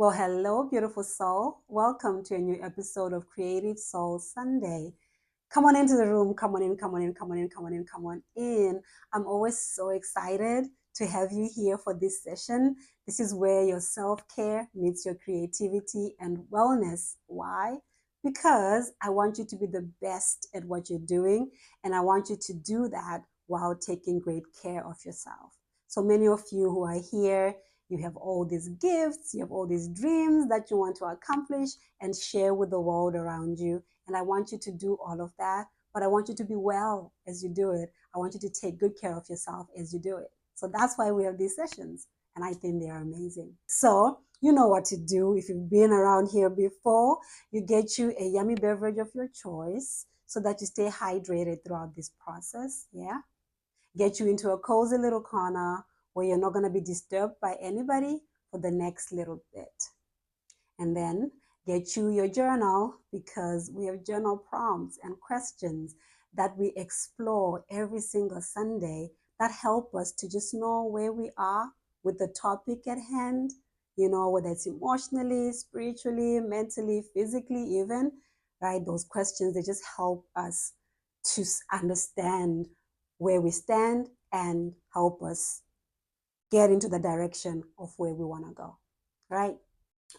Well, hello, beautiful soul. Welcome to a new episode of Creative Soul Sunday. Come on into the room. Come on in, come on in, come on in, come on in, come on in. I'm always so excited to have you here for this session. This is where your self care meets your creativity and wellness. Why? Because I want you to be the best at what you're doing, and I want you to do that while taking great care of yourself. So many of you who are here, you have all these gifts, you have all these dreams that you want to accomplish and share with the world around you. And I want you to do all of that, but I want you to be well as you do it. I want you to take good care of yourself as you do it. So that's why we have these sessions. And I think they are amazing. So you know what to do. If you've been around here before, you get you a yummy beverage of your choice so that you stay hydrated throughout this process. Yeah. Get you into a cozy little corner where you're not going to be disturbed by anybody for the next little bit. And then get you your journal, because we have journal prompts and questions that we explore every single Sunday that help us to just know where we are with the topic at hand, whether it's emotionally, spiritually, mentally, physically, even, right? Those questions, they just help us to understand where we stand and help us get into the direction of where we want to go, right?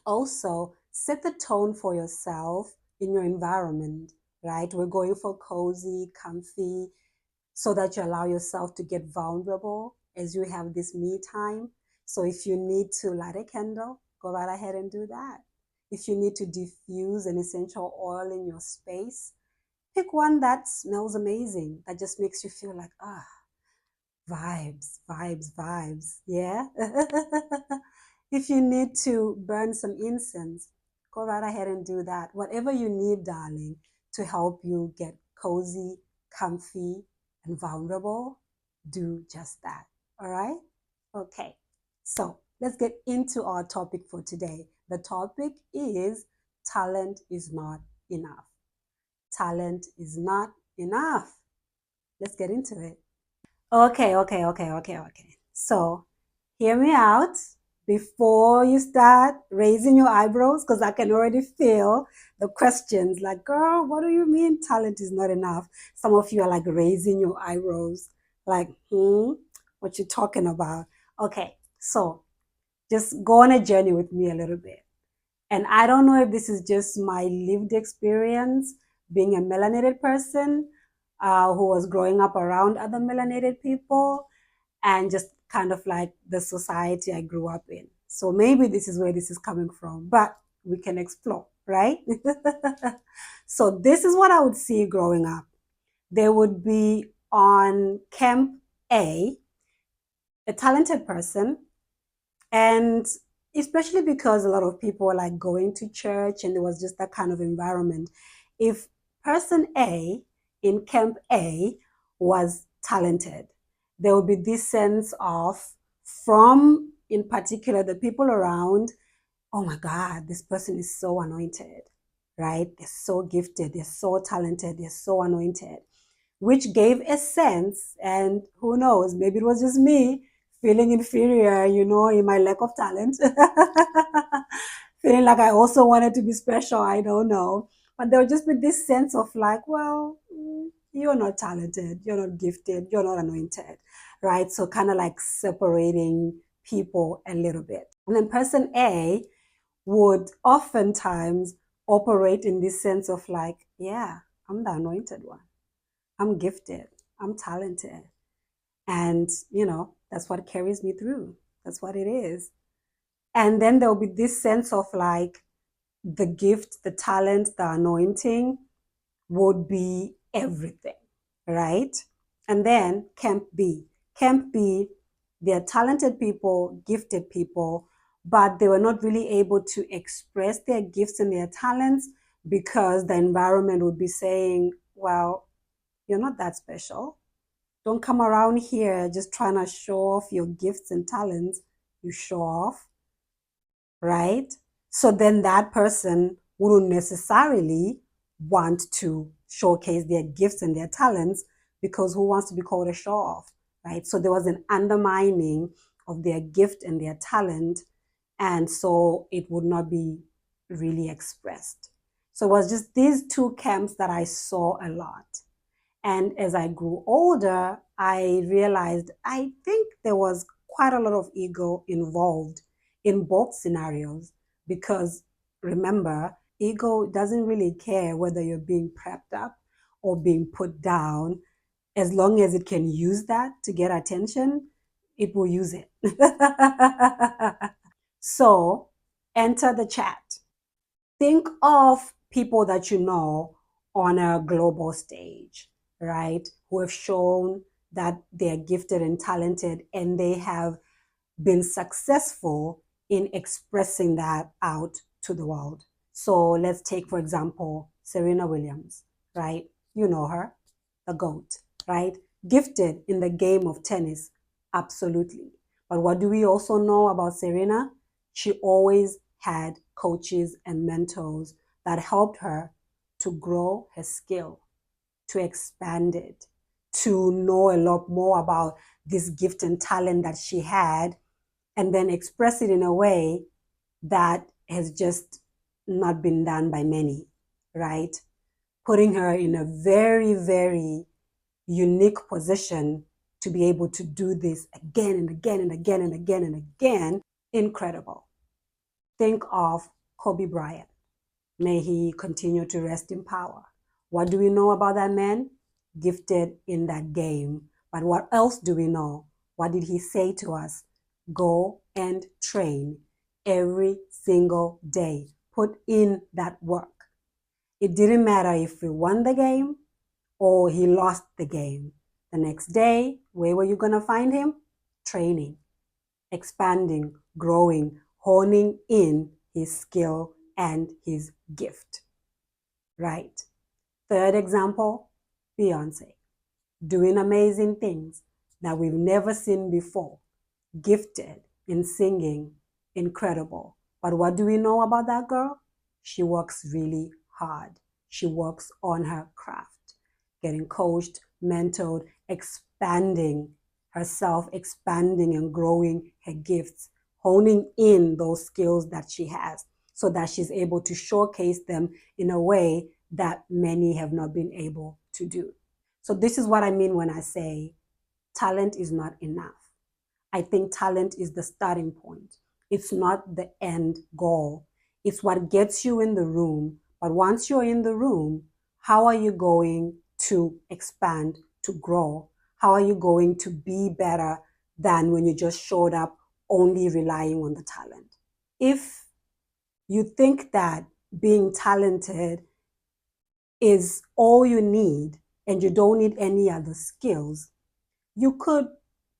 Also, set the tone for yourself in your environment, right? We're going for cozy, comfy, so that you allow yourself to get vulnerable as you have this me time. So if you need to light a candle, go right ahead and do that. If you need to diffuse an essential oil in your space, pick one that smells amazing, that just makes you feel like, vibes, vibes, vibes. Yeah. If you need to burn some incense, go right ahead and do that. Whatever you need, darling, to help you get cozy, comfy, and vulnerable, do just that. All right? Okay. So let's get into our topic for today. The topic is talent is not enough. Talent is not enough. Let's get into it. Okay. So, hear me out before you start raising your eyebrows, because I can already feel the questions like, girl, what do you mean talent is not enough? Some of you are like raising your eyebrows, like, what you talking about? Okay, so just go on a journey with me a little bit. And I don't know if this is just my lived experience being a melanated person who was growing up around other melanated people, and just kind of like the society I grew up in. So maybe this is where this is coming from, but we can explore, right? So this is what I would see growing up. There would be on Camp a talented person, and especially because a lot of people were like going to church and there was just that kind of environment. If person A in Camp A was talented, there would be this sense of, from in particular the people around, oh my God, this person is so anointed, right? They're so gifted, they're so talented, they're so anointed, which gave a sense, and who knows, maybe it was just me feeling inferior, in my lack of talent, feeling like I also wanted to be special, I don't know. But there would just be this sense of like, well, you're not talented, you're not gifted, you're not anointed, right? So kind of like separating people a little bit. And then person A would oftentimes operate in this sense of like, yeah, I'm the anointed one. I'm gifted. I'm talented. And, that's what carries me through. That's what it is. And then there'll be this sense of like the gift, the talent, the anointing would be everything, right? And then Camp B. Camp B, they're talented people, gifted people, but they were not really able to express their gifts and their talents because the environment would be saying, well, you're not that special. Don't come around here just trying to show off your gifts and talents. You show off, right? So then that person wouldn't necessarily want to showcase their gifts and their talents, because who wants to be called a show off, right? So there was an undermining of their gift and their talent. And so it would not be really expressed. So it was just these two camps that I saw a lot. And as I grew older, I realized I think there was quite a lot of ego involved in both scenarios because remember, ego doesn't really care whether you're being prepped up or being put down. As long as it can use that to get attention, it will use it. So enter the chat. Think of people that you know on a global stage, right? Who have shown that they're gifted and talented and they have been successful in expressing that out to the world. So let's take, for example, Serena Williams, right? You know her, the GOAT, right? Gifted in the game of tennis, absolutely. But what do we also know about Serena? She always had coaches and mentors that helped her to grow her skill, to expand it, to know a lot more about this gift and talent that she had, and then express it in a way that has just not been done by many, right? Putting her in a very, very unique position to be able to do this again and again and again and again and again. Incredible. Think of Kobe Bryant. May he continue to rest in power. What do we know about that man? Gifted in that game. But what else do we know? What did he say to us? Go and train every single day. Put in that work. It didn't matter if he won the game or he lost the game. The next day, where were you going to find him? Training, expanding, growing, honing in his skill and his gift, right? Third example, Beyonce, doing amazing things that we've never seen before, gifted in singing, incredible. But what do we know about that girl? She works really hard. She works on her craft, getting coached, mentored, expanding herself, expanding and growing her gifts, honing in those skills that she has so that she's able to showcase them in a way that many have not been able to do. So this is what I mean when I say talent is not enough. I think talent is the starting point. It's not the end goal. It's what gets you in the room. But once you're in the room, how are you going to expand, to grow? How are you going to be better than when you just showed up only relying on the talent? If you think that being talented is all you need and you don't need any other skills, you could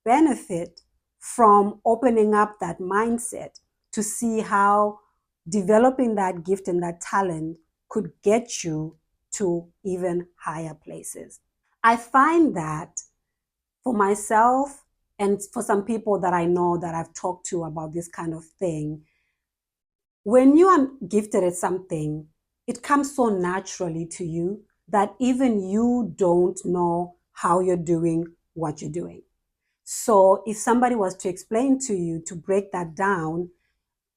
benefit from opening up that mindset to see how developing that gift and that talent could get you to even higher places. I find that for myself and for some people that I know that I've talked to about this kind of thing, when you are gifted at something, it comes so naturally to you that even you don't know how you're doing what you're doing. So if somebody was to explain to you to break that down,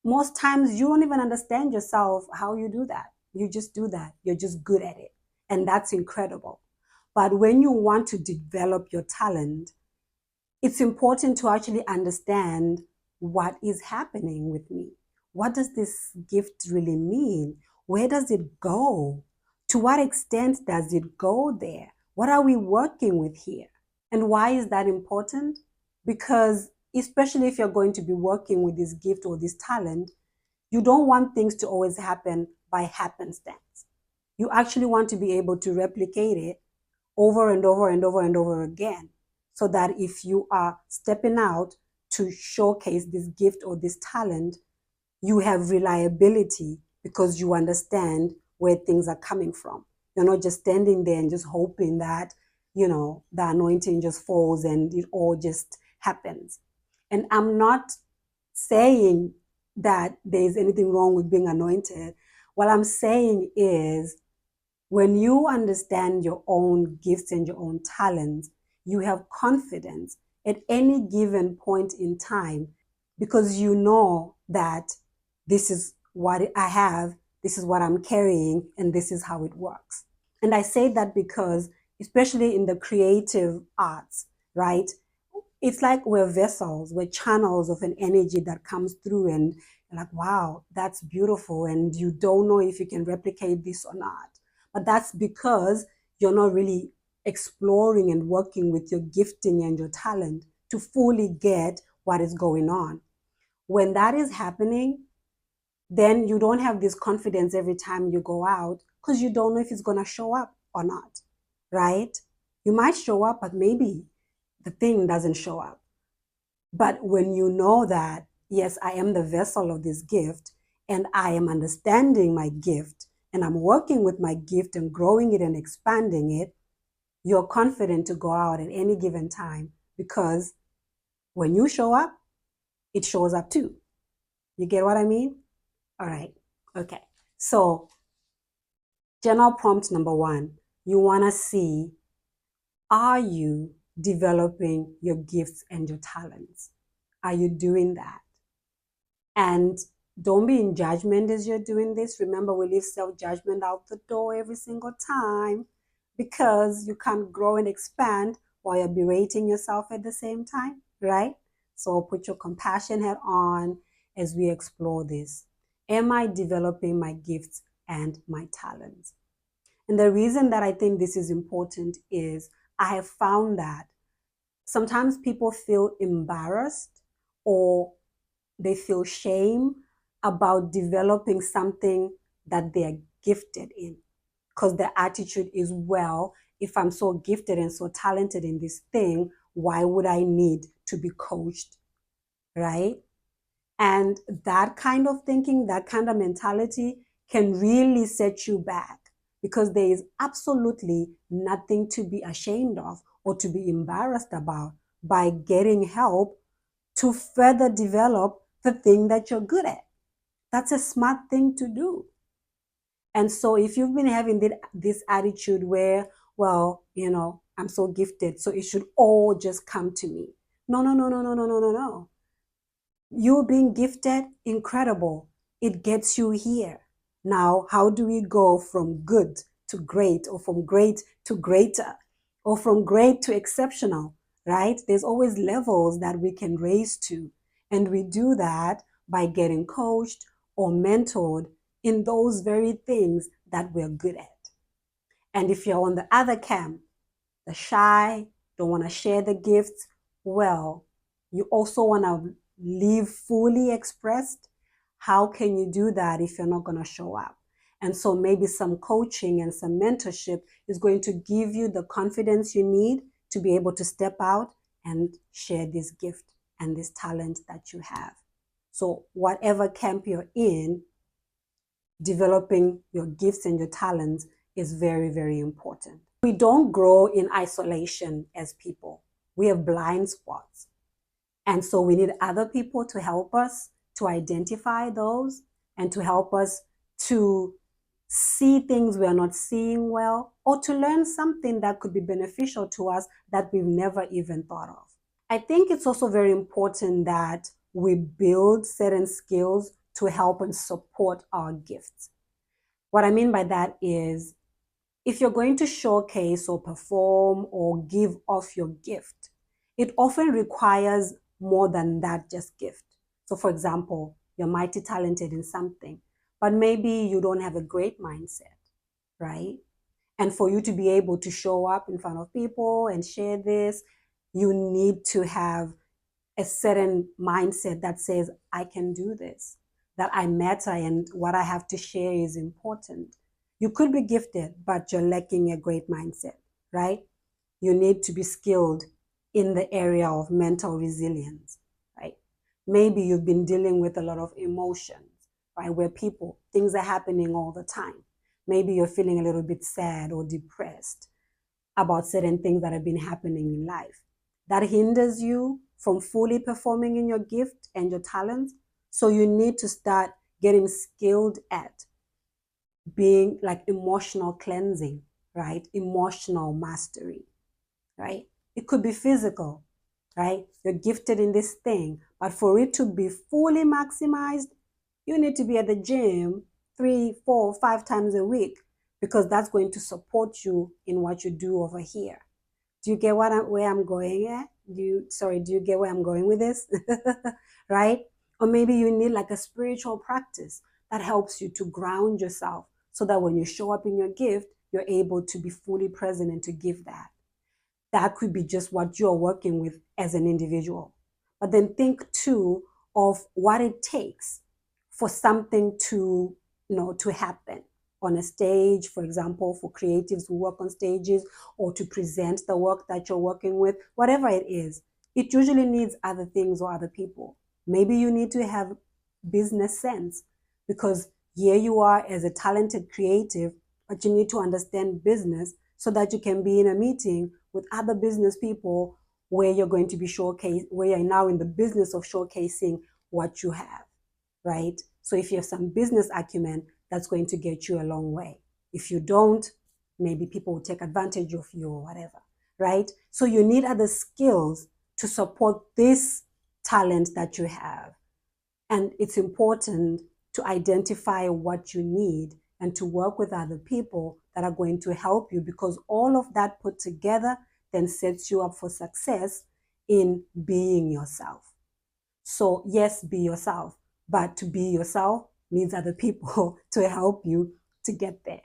most times you don't even understand yourself how you do that. You just do that. You're just good at it. And that's incredible. But when you want to develop your talent, it's important to actually understand what is happening with me. What does this gift really mean? Where does it go? To what extent does it go there? What are we working with here? And why is that important? Because especially if you're going to be working with this gift or this talent, you don't want things to always happen by happenstance. You actually want to be able to replicate it over and over and over and over again, so that if you are stepping out to showcase this gift or this talent, you have reliability because you understand where things are coming from. You're not just standing there and just hoping that, the anointing just falls and it all just happens. And I'm not saying that there's anything wrong with being anointed. What I'm saying is when you understand your own gifts and your own talents, you have confidence at any given point in time because you know that this is what I have, this is what I'm carrying, and this is how it works. And I say that because, especially in the creative arts, right? It's like we're vessels, we're channels of an energy that comes through, and you're like, wow, that's beautiful. And you don't know if you can replicate this or not. But that's because you're not really exploring and working with your gifting and your talent to fully get what is going on. When that is happening, then you don't have this confidence every time you go out because you don't know if it's going to show up or not, right? You might show up, but maybe the thing doesn't show up. But when you know that, yes, I am the vessel of this gift and I am understanding my gift and I'm working with my gift and growing it and expanding it, you're confident to go out at any given time because when you show up, it shows up too. You get what I mean? All right. Okay. So, general prompt number one, you want to see, are you developing your gifts and your talents? Are you doing that? And don't be in judgment as you're doing this. Remember, we leave self-judgment out the door every single time because you can't grow and expand while you're berating yourself at the same time, right? So put your compassion hat on as we explore this. Am I developing my gifts and my talents? And the reason that I think this is important is I have found that sometimes people feel embarrassed or they feel shame about developing something that they're gifted in because their attitude is, well, if I'm so gifted and so talented in this thing, why would I need to be coached, right? And that kind of thinking, that kind of mentality can really set you back because there is absolutely nothing to be ashamed of or to be embarrassed about by getting help to further develop the thing that you're good at. That's a smart thing to do. And so if you've been having this attitude where, well, I'm so gifted, so it should all just come to me. No, no, no, no, no, no, no, no, no. You being gifted, incredible. It gets you here. Now, how do we go from good to great, or from great to greater, or from great to exceptional, right? There's always levels that we can raise to. And we do that by getting coached or mentored in those very things that we're good at. And if you're on the other camp, the shy, don't want to share the gifts, well, you also want to live fully expressed. How can you do that if you're not going to show up? And so maybe some coaching and some mentorship is going to give you the confidence you need to be able to step out and share this gift and this talent that you have. So whatever camp you're in, developing your gifts and your talents is very, very important. We don't grow in isolation as people. We have blind spots. And so we need other people to help us to identify those and to help us to see things we are not seeing well, or to learn something that could be beneficial to us that we've never even thought of. I think it's also very important that we build certain skills to help and support our gifts. What I mean by that is, if you're going to showcase or perform or give off your gift, it often requires more than that just gift. So for example, you're mighty talented in something, but maybe you don't have a great mindset, right? And for you to be able to show up in front of people and share this, you need to have a certain mindset that says, I can do this, that I matter and what I have to share is important. You could be gifted, but you're lacking a great mindset, right? You need to be skilled in the area of mental resilience, right? Maybe you've been dealing with a lot of emotions, right? Where things are happening all the time. Maybe you're feeling a little bit sad or depressed about certain things that have been happening in life. That hinders you from fully performing in your gift and your talents. So you need to start getting skilled at being like emotional cleansing, right? Emotional mastery, right? It could be physical. right? You're gifted in this thing, but for it to be fully maximized, you need to be at the gym 3, 4, 5 times a week, because that's going to support you in what you do over here. Do you get where I'm going at? Do you get where I'm going with this? Right? Or maybe you need like a spiritual practice that helps you to ground yourself so that when you show up in your gift, you're able to be fully present and to give that. That could be just what you're working with as an individual. But then think too of what it takes for something to, to happen on a stage, for example, for creatives who work on stages, or to present the work that you're working with, whatever it is. It usually needs other things or other people. Maybe you need to have business sense, because here you are as a talented creative, but you need to understand business so that you can be in a meeting with other business people where you're going to be where you're now in the business of showcasing what you have, right? So if you have some business acumen, that's going to get you a long way. If you don't, maybe people will take advantage of you or whatever, right? So you need other skills to support this talent that you have. And it's important to identify what you need and to work with other people that are going to help you, because all of that put together then sets you up for success in being yourself. So yes, be yourself, but to be yourself needs other people to help you to get there,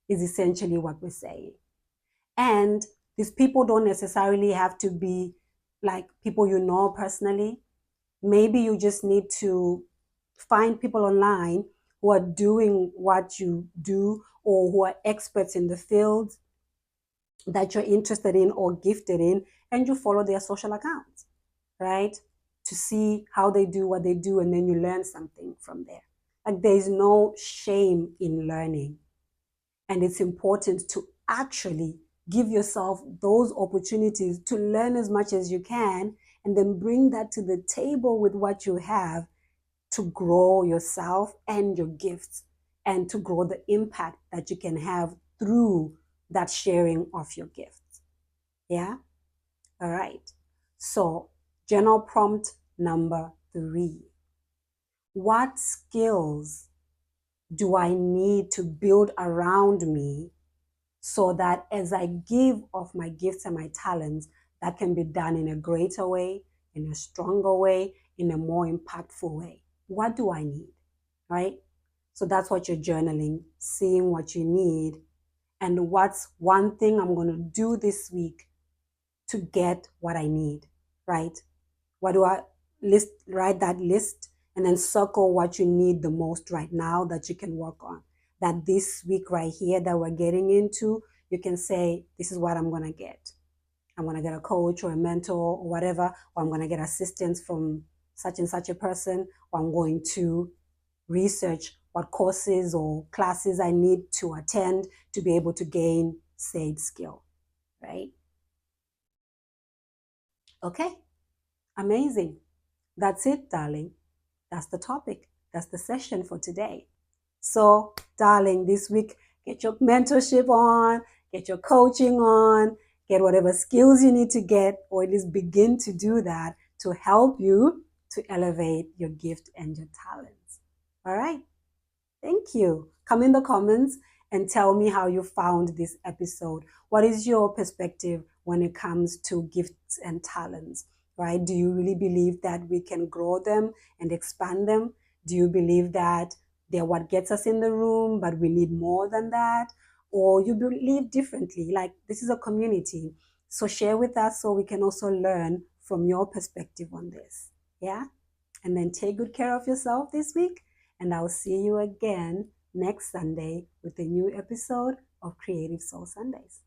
is essentially what we're saying. And these people don't necessarily have to be like people you know personally. Maybe you just need to find people online who are doing what you do, or who are experts in the field that you're interested in or gifted in, and you follow their social accounts, right? To see how they do what they do, and then you learn something from there. Like, there's no shame in learning. And it's important to actually give yourself those opportunities to learn as much as you can, and then bring that to the table with what you have to grow yourself and your gifts, and to grow the impact that you can have through that sharing of your gifts. Yeah? All right. So, journal prompt number 3. What skills do I need to build around me so that as I give of my gifts and my talents, that can be done in a greater way, in a stronger way, in a more impactful way? What do I need? Right? So that's what you're journaling, seeing what you need, and what's one thing I'm going to do this week to get what I need, right? What do I write that list, and then circle what you need the most right now that you can work on. That this week right here that we're getting into, you can say, this is what I'm going to get. I'm going to get a coach or a mentor or whatever, or I'm going to get assistance from such and such a person, or I'm going to research what courses or classes I need to attend to be able to gain said skill, right? Okay, amazing. That's it, darling. That's the topic. That's the session for today. So, darling, this week, get your mentorship on, get your coaching on, get whatever skills you need to get, or at least begin to do that to help you to elevate your gift and your talents. All right. Thank you. Come in the comments and tell me how you found this episode. What is your perspective when it comes to gifts and talents, right? Do you really believe that we can grow them and expand them? Do you believe that they're what gets us in the room, but we need more than that? Or you believe differently? Like, this is a community. So share with us so we can also learn from your perspective on this. Yeah? And then take good care of yourself this week. And I'll see you again next Sunday with a new episode of Creative Soul Sundays.